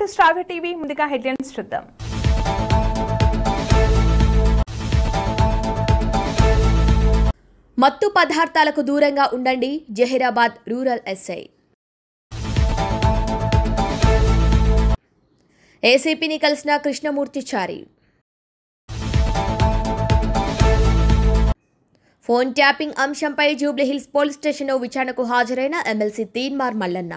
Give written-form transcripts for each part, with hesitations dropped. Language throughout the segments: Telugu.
Welcome to star TV. ముందుగా హెడ్లైన్స్ చూద్దాం. మత్తు పదార్థాలకు దూరంగా ఉండండి. Zaheerabad rural SI. ఏసీపీని కలిసిన కృష్ణమూర్తిచారి. ఫోన్ ట్యాపింగ్ అంశంపై జూబ్లీహిల్స్ పోలీస్ స్టేషన్లో విచారణకు హాజరైన ఎమ్మెల్సీ తీన్మార్ మల్లన్న.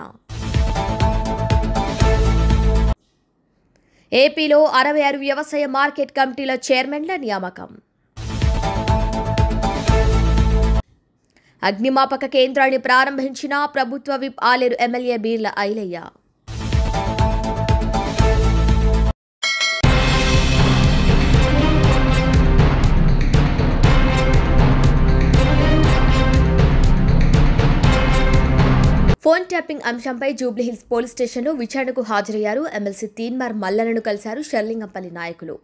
ఏపీలో 66 వ్యవసాయ మార్కెట్ కమిటీల చైర్మన్ల నియామకం. అగ్నిమాపక కేంద్రాన్ని ప్రారంభించిన ప్రభుత్వ whip Aler MLA Beerla Ilaiah. Phone tapping అంశంపై జూబ్లీహిల్స్ పోలీస్ స్టేషన్లో విచారణకు హాజరయ్యారు ఎమ్మెల్సీ తీన్మార్ మల్లన్నను కలిశారు షర్లింగంపల్లి నాయకులు.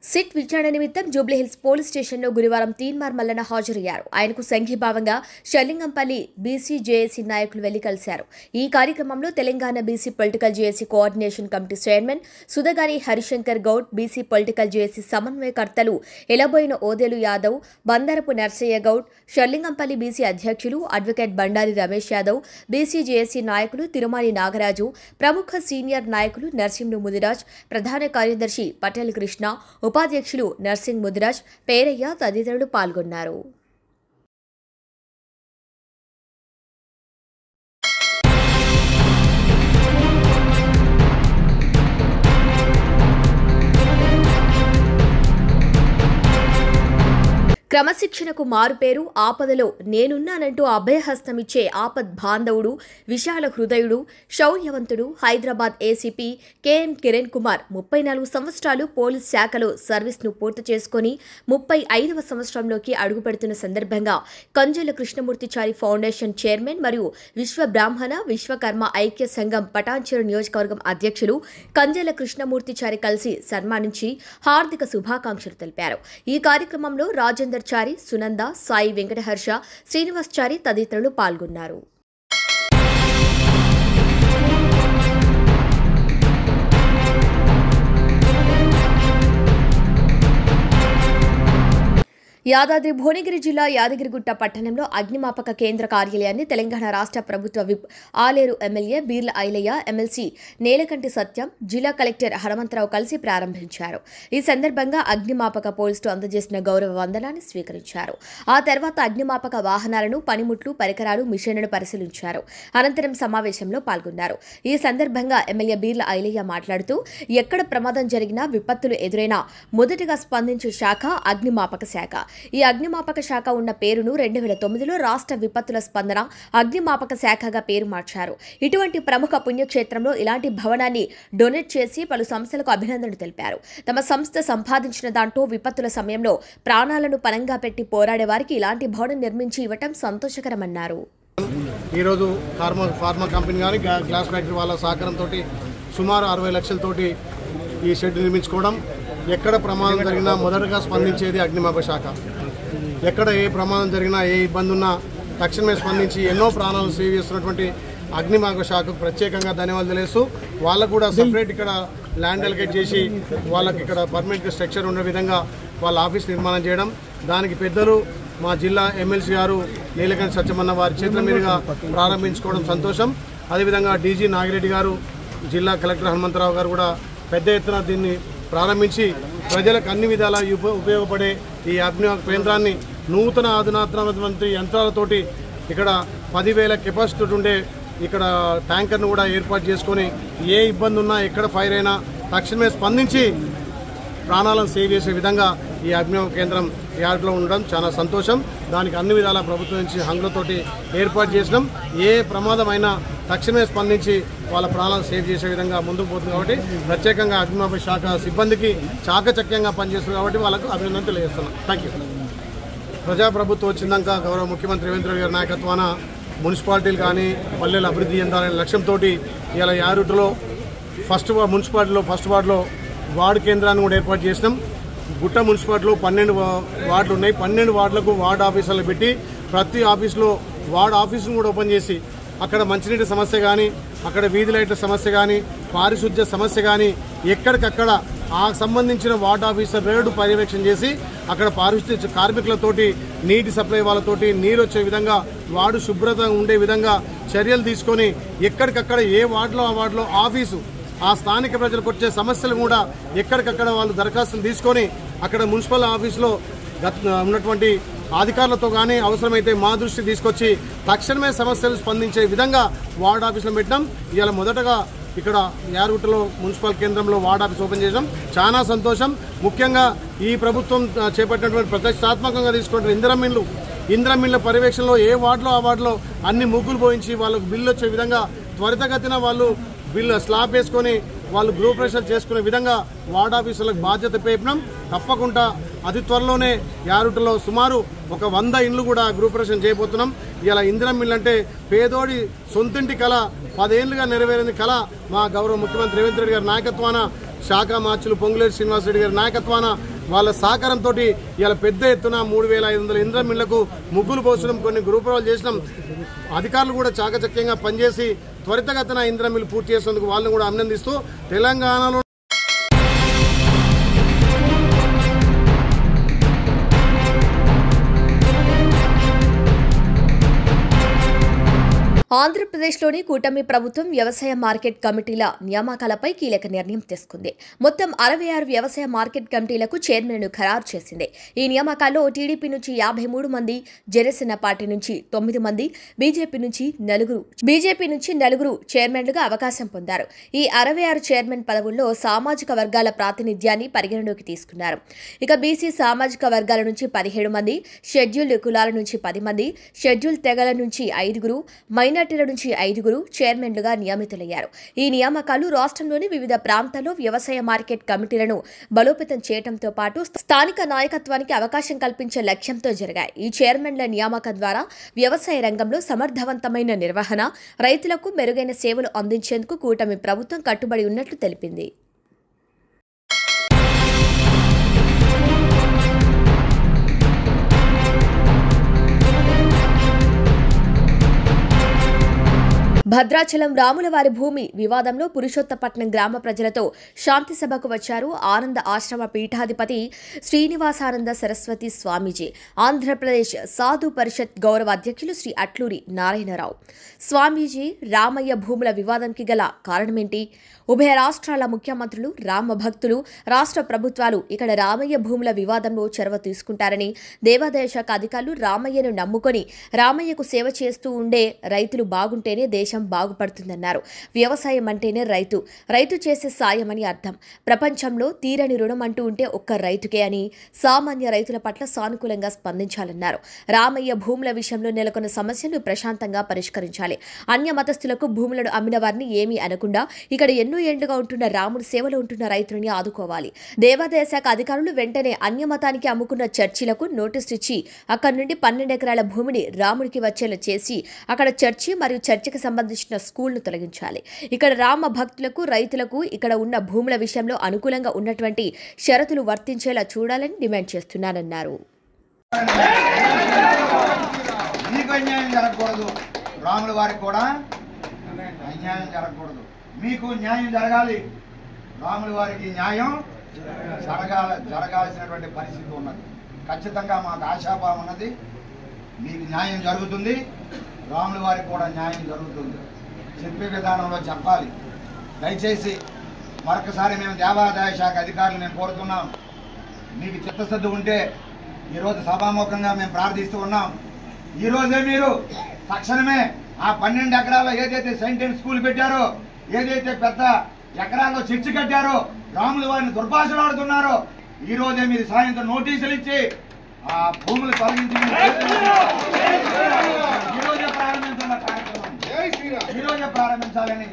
సిట్ విచారణ నిమిత్తం జూబ్లీహిల్స్ పోలీస్ స్టేషన్లో గురువారం తీన్మార్ మల్లన్న హాజరయ్యారు. ఆయనకు సంఘీభావంగా షర్లింగంపల్లి బీసీ జేఏసీ నాయకులు వెళ్లి కలిశారు. ఈ కార్యక్రమంలో Telangana BC political JAC coordination committee chairman Sudhagani Harishankar Goud, BC political JAC సమన్వయకర్తలు ఎలబోయిన ఓదేలు యాదవ్, బందరపు నర్సయ్య గౌడ్, షర్లింగంపల్లి బీసీ అధ్యక్షులు advocate Bandari Ramesh Yadav, BC JAC నాయకులు తిరుమాని నాగరాజు, ప్రముఖ సీనియర్ నాయకులు నర్సింహులు ముదిరాజ్, ప్రధాన కార్యదర్శి పటేల్ కృష్ణ, ఉపాధ్యక్షులు నర్సింగ్ ముదిరాజ్, పేరయ్య తదితరులు పాల్గొన్నారు. క్రమశిక్షణకు మారుపేరు ఆపదలో నేనున్నానంటూ అభయహస్తమిచ్చే ఆపద్ బాంధవుడు, విశాల హృదయుడు, శౌర్యవంతుడు హైదరాబాద్ ఏసీపీ కేఎం కిరణ్ కుమార్ 34 సంవత్సరాలు పోలీస్ శాఖలో సర్వీస్ను పూర్తి చేసుకుని 35వ సంవత్సరంలోకి అడుగుపెడుతున్న సందర్భంగా కంజల కృష్ణమూర్తిచారి ఫౌండేషన్ చైర్మన్ మరియు విశ్వ బ్రాహ్మణ విశ్వకర్మ ఐక్య సంఘం పటాన్చెరు నియోజకవర్గం అధ్యక్షులు కంజల కృష్ణమూర్తిచారి కలిసి సన్మానించి హార్దిక శుభాకాంక్షలు తెలిపారు. ఈ కార్యక్రమంలో రాజేందర్ చారి, సునంద, సాయి వెంకటహర్ష, శ్రీనివాస్ చారి తదితరులు పాల్గొన్నారు. యాదాద్రి భువనగిరి జిల్లా యాదగిరిగుట్ట పట్టణంలో అగ్నిమాపక కేంద్ర కార్యాలయాన్ని తెలంగాణ రాష్ట్ర ప్రభుత్వ whip Aler MLA Beerla Ilaiah, MLC Nelakanti Satyam, జిల్లా కలెక్టర్ హనుమంతరావు కలిసి ప్రారంభించారు. ఈ సందర్భంగా అగ్నిమాపక పోలీసులు అందజేసిన గౌరవ వందనాన్ని స్వీకరించారు. ఆ తర్వాత అగ్నిమాపక వాహనాలను, పనిముట్లు, పరికరాలు, మిషన్లను పరిశీలించారు. అనంతరం సమావేశంలో పాల్గొన్నారు. ఈ సందర్భంగా ఎమ్మెల్యే బీర్ల ఐలయ్య మాట్లాడుతూ ఎక్కడ ప్రమాదం జరిగినా, విపత్తులు ఎదురైనా మొదటగా స్పందించే శాఖ అగ్నిమాపక శాఖ. ఈ అగ్నిమాపక శాఖ ఉన్న పేరును 2009లో రాష్ట్ర విపత్తుల స్పందన అగ్నిమాపక శాఖగా పేరు మార్చారు. ఇటువంటి ప్రముఖ పుణ్యక్షేత్రంలో ఇలాంటి భవనాన్ని డొనేట్ చేసి పలు సంస్థలకు అభినందనలు తెలిపారు. తమ సంస్థ సంపాదించిన దాంట్లో విపత్తుల సమయంలో ప్రాణాలను పణంగా పెట్టి పోరాడే వారికి ఇలాంటి భవనం నిర్మించి ఇవ్వటం సంతోషకరమన్నారు. ఈరోజు ఫార్మా కంపెనీ కానీ గ్లాస్ ఫ్యాక్టరీ వాళ్ళ సహకారంతో సుమారు 60 లక్షలతోటి ఈ షెడ్ నిర్మించుకోవడం. ఎక్కడ ప్రమాదం జరిగినా మొదటగా స్పందించేది అగ్నిమాపక శాఖ. ఎక్కడ ఏ ప్రమాదం జరిగినా, ఏ ఇబ్బంది ఉన్నా తక్షణమే స్పందించి ఎన్నో ప్రాణాలను సేవ్ చేస్తున్నటువంటి అగ్నిమాపక శాఖకు ప్రత్యేకంగా ధన్యవాదాలు తెలుస్తూ, వాళ్ళకు కూడా సపరేట్ ఇక్కడ ల్యాండ్ అలొకేట్ చేసి వాళ్ళకి ఇక్కడ పర్మనెంట్ స్ట్రక్చర్ ఉండే విధంగా వాళ్ళ ఆఫీస్ నిర్మాణం చేయడం, దానికి పెద్దలు మా జిల్లా ఎమ్మెల్సీ గారు నీలకంఠ సత్యమన్న వారి చేతుల మీదుగా ప్రారంభించుకోవడం సంతోషం. అదేవిధంగా డీజీ నాగిరెడ్డి గారు, జిల్లా కలెక్టర్ హనుమంతరావు గారు కూడా పెద్ద ఎత్తున దీన్ని ప్రారంభించి ప్రజలకు అన్ని విధాలా ఉపయోగపడే ఈ అగ్నిమాపక కేంద్రాన్ని నూతన అధునాతనటువంటి యంత్రాలతోటి ఇక్కడ 10,000 కెపాసిటీ ఉండే ఇక్కడ ట్యాంకర్ను కూడా ఏర్పాటు చేసుకొని ఏ ఇబ్బంది ఉన్నా, ఎక్కడ ఫైర్ అయినా తక్షణమే స్పందించి ప్రాణాలను సేవ్ చేసే విధంగా ఈ అగ్నిమాపక కేంద్రం యార్డ్లో ఉండడం చాలా సంతోషం. దానికి అన్ని విధాలా ప్రభుత్వం నుంచి హంగులతోటి ఏర్పాటు చేసినాం. ఏ ప్రమాదమైనా తక్షణమే స్పందించి వాళ్ళ ప్రాణాలను సేవ్ చేసే విధంగా ముందుకు పోతుంది. కాబట్టి ప్రత్యేకంగా అగ్నిమాపక శాఖ సిబ్బందికి చాకచక్యంగా పనిచేస్తుంది కాబట్టి వాళ్ళకు అభినందన తెలియజేస్తున్నాం. Thank you. ప్రజాప్రభుత్వం వచ్చిందాక గౌరవ ముఖ్యమంత్రి రేవంత్ రెడ్డి గారి నాయకత్వాన మున్సిపాలిటీలు కానీ పల్లెలు అభివృద్ధి చెందాలనే లక్ష్యంతో ఇలా యారుట్లో మున్సిపాలిటీలో ఫస్ట్ వార్డులో వార్డు కేంద్రాన్ని కూడా ఏర్పాటు చేసినాం. గుట్ట మున్సిపాలిటీలో 12 వార్డులు ఉన్నాయి. 12 వార్డులకు వార్డు ఆఫీసులు పెట్టి ప్రతి ఆఫీసులో వార్డు ఆఫీసును కూడా ఓపెన్ చేసి అక్కడ మంచినీటి సమస్య కానీ అక్కడ వీధి లైట్ల సమస్య కానీ పారిశుద్ధ్య సమస్య కానీ ఎక్కడికక్కడ ఆ సంబంధించిన వార్డ్ ఆఫీసర్ రేడు పర్యవేక్షణ చేసి అక్కడ పారిశుద్ధ్య కార్మికులతోటి నీటి సప్లై వాళ్ళతోటి నీరు వచ్చే విధంగా వార్డు శుభ్రత ఉండే విధంగా చర్యలు తీసుకొని ఎక్కడికక్కడ ఏ వార్డులో ఆ వార్డులో ఆఫీసు ఆ స్థానిక ప్రజలకు వచ్చే సమస్యలు కూడా ఎక్కడికక్కడ వాళ్ళు దరఖాస్తులు తీసుకొని అక్కడ మున్సిపల్ ఆఫీసులో ఉన్నటువంటి అధికారులతో కానీ అవసరమైతే మా దృష్టి తీసుకొచ్చి తక్షణమే సమస్యలు స్పందించే విధంగా వార్డ్ ఆఫీసులో పెట్టడం. ఇవాళ మొదటగా ఇక్కడ యారుగుట్టలో మున్సిపల్ కేంద్రంలో వార్డ్ ఆఫీస్ ఓపెన్ చేసాం. చాలా సంతోషం. ముఖ్యంగా ఈ ప్రభుత్వం చేపట్టినటువంటి ప్రతిష్టాత్మకంగా తీసుకుంటున్న ఇందిరమిన్ల పర్యవేక్షణలో ఏ వార్డులో ఆ వార్డులో అన్ని ముగ్గులు పోయించి వాళ్ళకు బిల్లు వచ్చే విధంగా త్వరితగతిన వాళ్ళు బిల్లు స్లాబ్ వేసుకొని వాళ్ళు గృహప్రవేశాలు చేసుకునే విధంగా వార్డ్ ఆఫీసులకు బాధ్యత పేపడం. తప్పకుండా అతి త్వరలోనే యారుగుట్టలో సుమారు 100 ఇండ్లు కూడా గృహప్రవేశం చేయబోతున్నాం. ఇలా ఇందిరమ్మ ఇల్లు అంటే పేదోడి సొంతింటి కళ 10 ఏళ్లుగా నెరవేరింది కళ మా గౌరవ ముఖ్యమంత్రి రేవంత్ రెడ్డి గారి నాయకత్వాన, శాఖ మార్చులు పొంగులేటి శ్రీనివాసరెడ్డి గారి నాయకత్వాన వాళ్ళ సహకారంతో ఇలా పెద్ద ఎత్తున 3500 ఇందిరమ్మ ఇళ్లకు ముగ్గులు పోసడం, కొన్ని గృహప్రవేశాలు చేసినాం. అధికారులు కూడా చాకచక్యంగా పనిచేసి త్వరితగతిన ఇందిరమ్మ ఇల్లు పూర్తి చేసినందుకు వాళ్ళని కూడా అభినందిస్తూ తెలంగాణలో ఆంధ్రప్రదేశ్లోని కూటమి ప్రభుత్వం వ్యవసాయ మార్కెట్ కమిటీల నియామకాలపై కీలక నిర్ణయం తీసుకుంది. మొత్తం 66 వ్యవసాయ మార్కెట్ కమిటీలకు చైర్మన్ను ఖరారు చేసింది. ఈ నియామకాల్లో టీడీపీ నుంచి 53 మంది, జనసేన పార్టీ నుంచి 9 మంది, బీజేపీ నుంచి నలుగురు చైర్మన్లుగా అవకాశం పొందారు. ఈ 66 చైర్మన్ పదవుల్లో సామాజిక వర్గాల ప్రాతినిధ్యాన్ని పరిగణలోకి తీసుకున్నారు. ఇక బీసీ సామాజిక వర్గాల నుంచి 17 మంది, షెడ్యూల్డ్ కులాల నుంచి 10 మంది, షెడ్యూల్ తెగల నుంచి 5, మైనార్టీల నుంచి 5 చైర్మన్లుగా నియమితులయ్యారు. ఈ నియామకాలు రాష్ట్రంలోని వివిధ ప్రాంతాల్లో వ్యవసాయ మార్కెట్ కమిటీలను బలోపేతం చేయడంతో పాటు స్థానిక నాయకత్వానికి అవకాశం కల్పించే లక్ష్యంతో జరిగాయి. ఈ చైర్మన్ల నియామకం ద్వారా వ్యవసాయ రంగంలో సమర్థవంతమైన నిర్వహణ, రైతులకు మెరుగైన సేవలు అందించేందుకు కూటమి ప్రభుత్వం కట్టుబడి ఉన్నట్లు తెలిపింది. భద్రాచలం రాములవారి భూమి వివాదంలో పురుషోత్తపట్నం గ్రామ ప్రజలతో శాంతి సభకు వచ్చారు ఆనంద ఆశ్రమ పీఠాధిపతి శ్రీనివాసానంద సరస్వతి స్వామీజీ. ఆంధ్రప్రదేశ్ సాధు పరిషత్ గౌరవ అధ్యక్షులు శ్రీ అట్లూరి నారాయణరావు. స్వామీజీ రామయ్య భూముల వివాదానికి గల కారణమేంటి? ఉభయ రాష్ట్రాల ముఖ్యమంత్రులు, రామ భక్తులు, రాష్ట్ర ప్రభుత్వాలు ఇక్కడ రామయ్య భూముల వివాదంలో చొరవ తీసుకుంటారని, దేవాదాయ శాఖ అధికారులు రామయ్యను నమ్ముకొని రామయ్యకు సేవ చేస్తూ ఉండే రైతులు బాగుంటేనే దేశం బాగుపడుతుందన్నారు. వ్యవసాయం అంటేనే రైతు చేసే సాయమని అర్థం. ప్రపంచంలో తీరని రుణం అంటూ ఉంటే ఒక్క రైతుకే అని, సామాన్య రైతుల పట్ల సానుకూలంగా స్పందించాలన్నారు. రామయ్య భూముల విషయంలో నెలకొన్న సమస్యను ప్రశాంతంగా పరిష్కరించాలి. అన్య మతస్థులకు భూములను అమ్మిన వారిని ఏమీ అనకుండా ఇక్కడ ఎన్నో ఏళ్లుగా ఉంటున్న రాముడి సేవలో ఉంటున్న రైతులని ఆదుకోవాలి. దేవాదాయ శాఖ అధికారులు వెంటనే అన్య మతానికి అమ్ముకున్న చర్చిలకు నోటీసు ఇచ్చి అక్కడి నుండి 12 ఎకరాల భూమిని రాముడికి వచ్చేలా చేసి అక్కడ చర్చి మరియు చర్చికి సంబంధించిన స్కూల్ను తొలగించాలి. ఇక్కడ రామ భక్తులకు, రైతులకు ఇక్కడ ఉన్న భూముల విషయంలో అనుకూలంగా ఉన్నటువంటి షరతులు వర్తించేలా చూడాలని డిమాండ్ చేస్తున్నానన్నారు. మీకు న్యాయం జరగాలి, రాముల వారికి న్యాయం జరగాల్సినటువంటి పరిస్థితి ఉన్నది. ఖచ్చితంగా మాకు ఆశాభావం ఉన్నది. మీకు న్యాయం జరుగుతుంది, రాముల వారికి కూడా న్యాయం జరుగుతుంది. చెప్పే విధానంలో చెప్పాలి. దయచేసి మరొకసారి మేము దేవాదాయ శాఖ అధికారులు మేము కోరుతున్నాం, మీకు చిత్తశుద్ధి ఉంటే ఈరోజు సభాముఖంగా మేము ప్రార్థిస్తూ ఉన్నాం. ఈరోజే మీరు తక్షణమే ఆ 12 ఎకరాల్లో ఏదైతే సెయింట్ స్కూల్ పెట్టారో, ఏదైతే పెద్ద ఎకరాల్లో చర్చి కట్టారో, రాముల వారిని దుర్భాషలాడుతున్నారో, ఈ రోజే మీరు సాయంత్రం నోటీసులు ఇచ్చి ఆ భూములు తొలగించి ఈరోజే ప్రారంభించాలని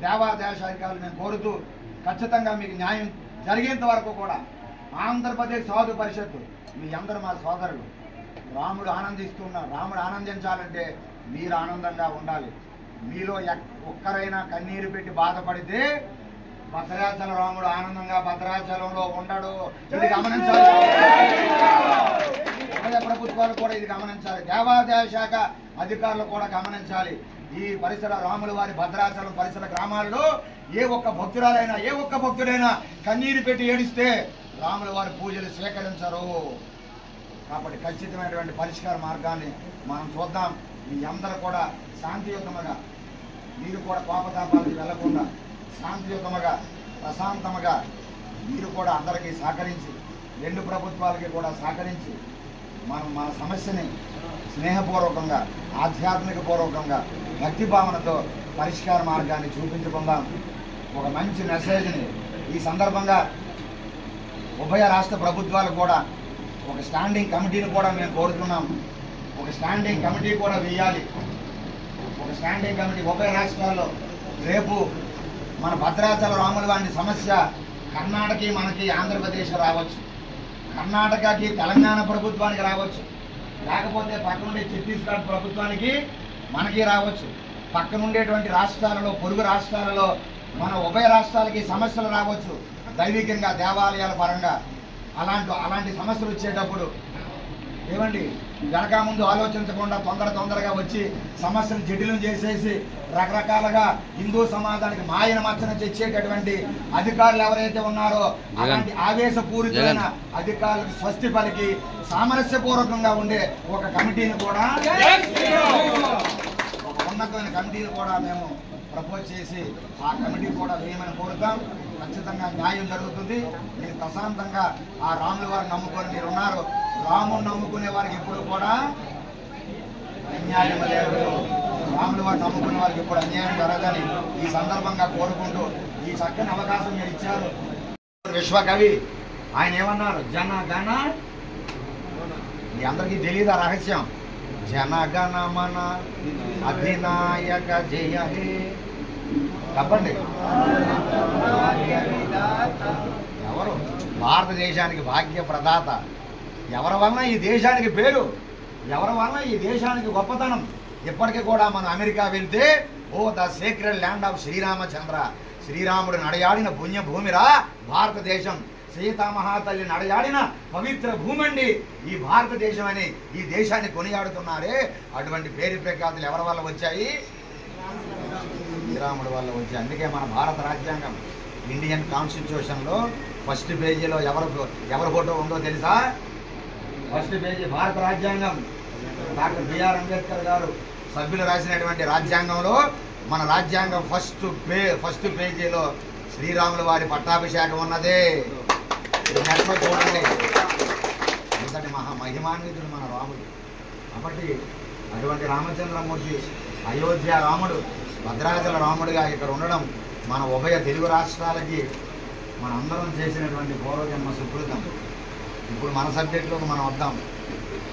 దేవాదాయ శాఖలు మేము కోరుతూ, ఖచ్చితంగా మీకు న్యాయం జరిగేంత వరకు కూడా ఆంధ్రప్రదేశ్ సాధు పరిషత్తు మీ అందరూ మా సోదరులు. రాముడు ఆనందిస్తున్నారు. రాముడు ఆనందించాలంటే మీరు ఆనందంగా ఉండాలి. మీలో ఒక్కరైనా కన్నీరు పెట్టి బాధపడితే భద్రాచల రాముడు ఆనందంగా భద్రాచలంలో ఉండడు. ఇది గమనించాలి. ఉభయ ప్రభుత్వాలు కూడా ఇది గమనించాలి. దేవాదాయ శాఖ అధికారులు కూడా గమనించాలి. ఈ పరిసర రాముల వారి భద్రాచలం పరిసర గ్రామాల్లో ఏ ఒక్క భక్తుడైనా కన్నీరు పెట్టి ఏడిస్తే రాముల వారి పూజలు స్వీకరించరు. కాబట్టి ఖచ్చితమైనటువంటి పరిష్కార మార్గాన్ని మనం చూద్దాం. మీ అందరూ కూడా శాంతియుతముగా, మీరు కూడా కోపతాపాలకు వెళ్లకుండా శాంతియుతముగా ప్రశాంతముగా మీరు కూడా అందరికీ సహకరించి, రెండు ప్రభుత్వాలకి కూడా సహకరించి మనం మన సమస్యని స్నేహపూర్వకంగా, ఆధ్యాత్మిక పూర్వకంగా, భక్తి భావనతో పరిష్కార మార్గాన్ని చూపించుకుందాం. ఒక మంచి మెసేజ్ని ఈ సందర్భంగా ఉభయ రాష్ట్ర ప్రభుత్వాలు కూడా ఒక స్టాండింగ్ కమిటీని కూడా మేము కోరుతున్నాం. ఒక స్టాండింగ్ కమిటీ కూడా వేయాలి. ఒక స్టాండింగ్ కమిటీ ఉభయ రాష్ట్రాల్లో రేపు మన భద్రాచల రాముల వారి సమస్య కర్ణాటకకి, మనకి ఆంధ్రప్రదేశ్ రావచ్చు, కర్ణాటకకి తెలంగాణ ప్రభుత్వానికి రావచ్చు, లేకపోతే పక్కనుండే ఛత్తీస్గఢ్ ప్రభుత్వానికి మనకి రావచ్చు, పక్కనుండేటువంటి రాష్ట్రాలలో, పొరుగు రాష్ట్రాలలో మన ఉభయ రాష్ట్రాలకి సమస్యలు రావచ్చు. దైవికంగా, దేవాలయాల పరంగా అలాంటి సమస్యలు వచ్చేటప్పుడు ఏమండి వెనక ముందు ఆలోచించకుండా తొందరగా వచ్చి సమస్యను జటిలం చేసేసి రకరకాలుగా హిందూ సమాజానికి మాయన మచ్చన తెచ్చేటటువంటి అధికారులు ఎవరైతే ఉన్నారో అలాంటి ఆవేశపూరితమైన అధికారులకు స్వస్తి పలికి సామరస్యపూర్వకంగా ఉండే ఒక కమిటీని కూడా, ఒక ఉన్నతమైన కమిటీని కూడా మేము ప్రపోజ్ చేసి ఆ కమిటీ కూడా వేయమని కోరుతాం. ఖచ్చితంగా న్యాయం జరుగుతుంది. మీరు ప్రశాంతంగా ఆ రాముల వారిని నమ్ముకొని మీరు ఉన్నారు. రాముని నమ్ముకునే వారికి ఎప్పుడు కూడా అన్యాయం లేదు. రాముల వారిని నమ్ముకునే వారికి ఎప్పుడు అన్యాయం జరగదని ఈ సందర్భంగా కోరుకుంటూ ఈ చక్కని అవకాశం మీరు ఇచ్చారు. విశ్వకవి ఆయన ఏమన్నారు? జనగణ, మీ అందరికీ తెలియదు ఆ రహస్యం. జనగణ మన అధినాయక జయ హే. చెప్పండి, ఎవరు భారతదేశానికి భాగ్య ప్రదాత? ఎవరి వలన ఈ దేశానికి పేరు, ఎవరి వలన ఈ దేశానికి గొప్పతనం? ఇప్పటికీ కూడా మనం అమెరికా వెళ్తే, oh the secret land of Sriramachandra, శ్రీరాముడు నడయాడిన పుణ్యభూమిరా భారతదేశం, సీతామహాతల్లి నడయాడిన పవిత్ర భూమి అండి ఈ భారతదేశం అని ఈ దేశాన్ని కొనియాడుతున్నారే. అటువంటి పేరు ప్రఖ్యాతులు ఎవరి వల్ల వచ్చాయి? శ్రీరాముడి వల్ల వచ్చాయి. అందుకే మన భారత రాజ్యాంగం ఇండియన్ కాన్స్టిట్యూషన్లో ఫస్ట్ పేజీలో ఎవరి ఫోటో ఉందో తెలుసా? ఫస్ట్ పేజీ భారత రాజ్యాంగం, డాక్టర్ బిఆర్ అంబేద్కర్ గారు సభ్యులు రాసినటువంటి రాజ్యాంగంలో మన రాజ్యాంగం ఫస్ట్ పేజీలో శ్రీరాముల వారి పట్టాభిషేకం ఉన్నదే. చూడండి, ఇంతటి మహిమాన్వితుడు మన రాముడు. కాబట్టి అటువంటి రామచంద్రమూర్తి అయోధ్య రాముడు, భద్రాచల రాముడిగా ఇక్కడ ఉండడం మన ఉభయ తెలుగు రాష్ట్రాలకి మనందరం చేసినటువంటి పూర్వజన్మ సుకృతం. ఇప్పుడు మన సబ్జెక్టులోకి మనం వద్దాం,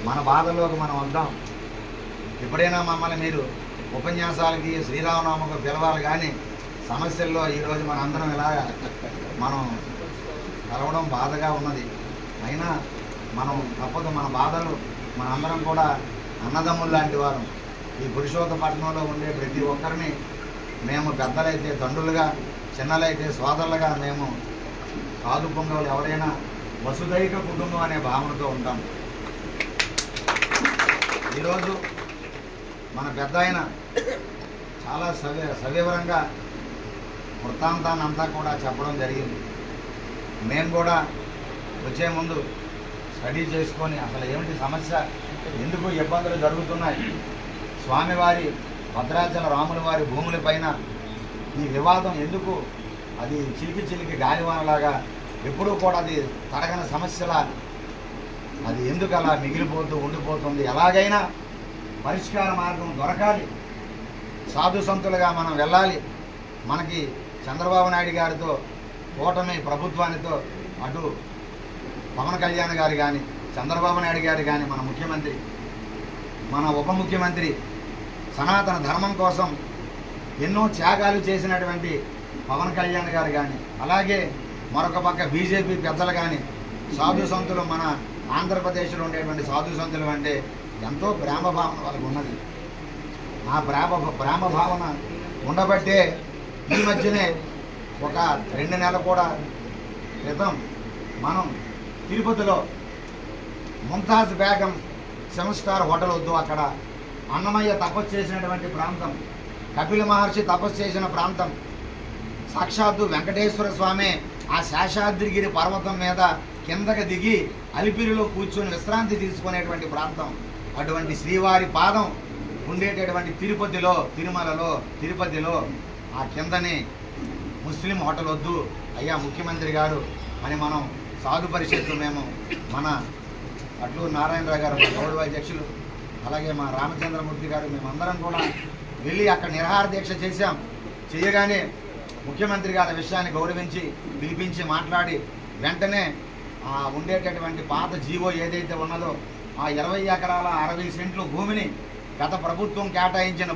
మన బాధల్లోకి మనం వద్దాం. ఎప్పుడైనా మమ్మల్ని మీరు ఉపన్యాసాలకి శ్రీరామనామకు పిలవాలి, కానీ సమస్యల్లో ఈరోజు మన అందరం ఇలాగ మనం కలవడం బాధగా ఉన్నది. అయినా మనం తప్పదు, మన బాధలు మనందరం కూడా అన్నదమ్ములు లాంటి వారు. ఈ పురుషోత్తపట్నంలో ఉండే ప్రతి ఒక్కరిని మేము పెద్దలైతే తండ్రులుగా, చిన్నలైతే సోదరులుగా మేము సాధుకుంలో ఎవరైనా వసుదైక కుటుంబం అనే భావనతో ఉంటాం. ఈరోజు మన పెద్ద ఆయన చాలా సవివరంగా వృత్తాంతాన్ని అంతా కూడా చెప్పడం జరిగింది. మేము కూడా వచ్చే ముందు స్టడీ చేసుకొని అసలు ఏమిటి సమస్య, ఎందుకు ఇబ్బందులు జరుగుతున్నాయి, స్వామివారి భద్రాచల రాముల వారి భూములపైన ఈ వివాదం ఎందుకు, అది చిలికి గాలివానలాగా ఎప్పుడూ కూడా అది తరగని సమస్యలా అది ఎందుకు అలా మిగిలిపోతూ ఉండిపోతుంది, ఎలాగైనా పరిష్కార మార్గం దొరకాలి, సాధు సంతులుగా మనం వెళ్ళాలి. మనకి చంద్రబాబు నాయుడు గారితో కూటమి ప్రభుత్వానితో అటు పవన్ కళ్యాణ్ గారు కానీ, చంద్రబాబు నాయుడు గారు కానీ, మన ముఖ్యమంత్రి, మన ఉప ముఖ్యమంత్రి సనాతన ధర్మం కోసం ఎన్నో త్యాగాలు చేసినటువంటి పవన్ కళ్యాణ్ గారు కానీ, అలాగే మరొక పక్క బీజేపీ పెద్దలు కానీ, సాధు సంతులు మన ఆంధ్రప్రదేశ్లో ఉండేటువంటి సాధు సంతులు అంటే ఎంతో ప్రేమ భావన వాళ్ళకు ఉన్నది. ఆ ప్రేమ భావన ఉండబట్టే ఈ మధ్యనే ఒక 2 నెలల కూడా క్రితం మనం తిరుపతిలో ముంతాజ్ బేగం 7 స్టార్ హోటల్ వద్దు, అక్కడ అన్నమయ్య తపస్సు చేసినటువంటి ప్రాంతం, కపిల మహర్షి తపస్సు చేసిన ప్రాంతం. సాక్షాత్తు వెంకటేశ్వర స్వామి ఆ శేషాద్రిగిరి పర్వతం మీద కిందకి దిగి అలిపిరిలో కూర్చొని విశ్రాంతి తీసుకునేటువంటి ప్రాంతం. అటువంటి శ్రీవారి పాదం ఉండేటటువంటి తిరుపతిలో ఆ కిందని ముస్లిం హోటల్ వద్దు అయ్యా ముఖ్యమంత్రి గారు అని మనం సాధు పరిషత్తు మేము మన అట్లూరు నారాయణరావు గారు గౌరవ అధ్యక్షులు అలాగే మా రామచంద్రమూర్తి గారు మేమందరం కూడా వెళ్ళి అక్కడ నిరాహార దీక్ష చేశాం. చేయగానే ముఖ్యమంత్రి గారి విషయాన్ని గౌరవించి పిలిపించి మాట్లాడి వెంటనే ఉండేటటువంటి పాత జీవో ఏదైతే ఉన్నదో ఆ 20 ఎకరాల 60 సెంట్లు భూమిని గత ప్రభుత్వం కేటాయించిన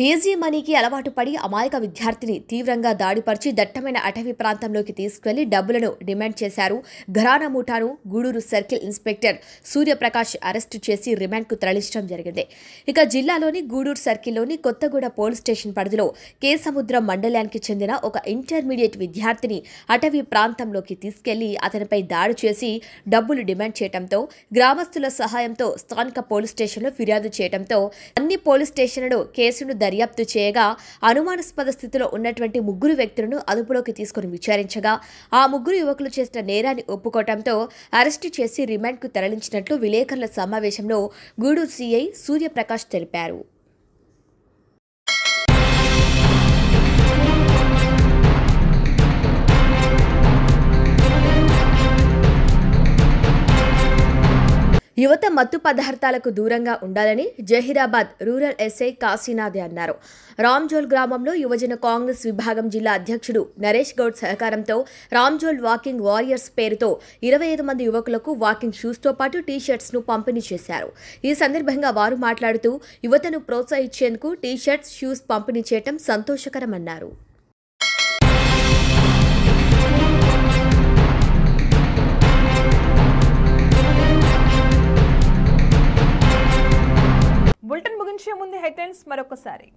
ఈజీ మనీకి అలవాటు పడి అమాయక విద్యార్థిని తీవ్రంగా దాడిపరిచి దట్టమైన అటవీ ప్రాంతంలోకి తీసుకువెళ్లి డబ్బులను డిమాండ్ చేశారు. ఘరానా ముఠాను Gudur circle inspector Suryaprakash arrest చేసి రిమాండ్కు తరలించడం జరిగింది. ఇక జిల్లాలోని గూడూరు సర్కిల్లోని కొత్తగూడ పోలీస్ స్టేషన్ పరిధిలో కేసముద్రం మండలానికి చెందిన ఒక ఇంటర్మీడియట్ విద్యార్థిని అటవీ ప్రాంతంలోకి తీసుకెళ్లి అతనిపై దాడి చేసి డబ్బులు డిమాండ్ చేయడంతో గ్రామస్తుల సహాయంతో స్థానిక పోలీస్ స్టేషన్లో ఫిర్యాదు చేయడంతో అన్ని పోలీస్ స్టేషన్లలో కేసును దర్యాప్తు చేయగా అనుమానాస్పద స్థితిలో ఉన్నటువంటి 3 వ్యక్తులను అదుపులోకి తీసుకుని విచారించగా ఆ 3 యువకులు చేసిన నేరాన్ని ఒప్పుకోవడంతో అరెస్టు చేసి రిమాండ్కు తరలించినట్లు విలేకరుల సమావేశంలో గూడూరు సీఐ సూర్యప్రకాష్ తెలిపారు. యువత మత్తు పదార్థాలకు దూరంగా ఉండాలని జహీరాబాద్ రూరల్ ఎస్ఐ కాశీనాథ్ అన్నారు. రామ్జోల్ గ్రామంలో యువజన కాంగ్రెస్ విభాగం జిల్లా అధ్యక్షుడు నరేష్ గౌడ్ సహకారంతో రామ్జోల్ వాకింగ్ వారియర్స్ పేరుతో 25 మంది యువకులకు వాకింగ్ షూస్తో పాటు టీ-షర్ట్స్ను పంపిణీ చేశారు. ఈ సందర్భంగా వారు మాట్లాడుతూ యువతను ప్రోత్సహించేందుకు టీ-షర్ట్స్, షూస్ పంపిణీ చేయడం సంతోషకరమన్నారు. బులెటిన్ ముగించే ముందు హెడ్లైన్స్ మరొకసారి.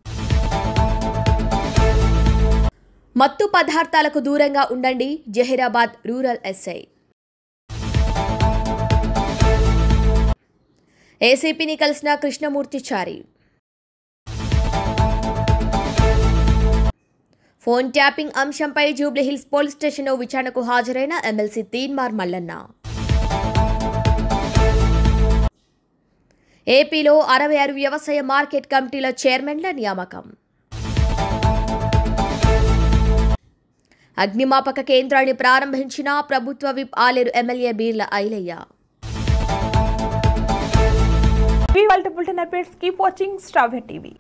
మత్తు పదార్థాలకు దూరంగా ఉండండి, జహీరాబాద్ రూరల్ ఎస్ఐ. ఏసీపీని కలిసిన కృష్ణమూర్తిచారి. ఫోన్ ట్యాపింగ్ అంశంపై జూబ్లీహిల్స్ పోలీస్ స్టేషన్లో విచారణకు హాజరైన ఎమ్మెల్సీ తీన్మార్ మల్లన్న. ఏపీలో 66 వ్యవసాయ మార్కెట్ కమిటీల చైర్మన్ల నియామకం. అగ్నిమాపక కేంద్రాన్ని ప్రారంభించిన ప్రభుత్వ whip Aler MLA Beerla Ilaiah. Bulletin updates keep watching star TV.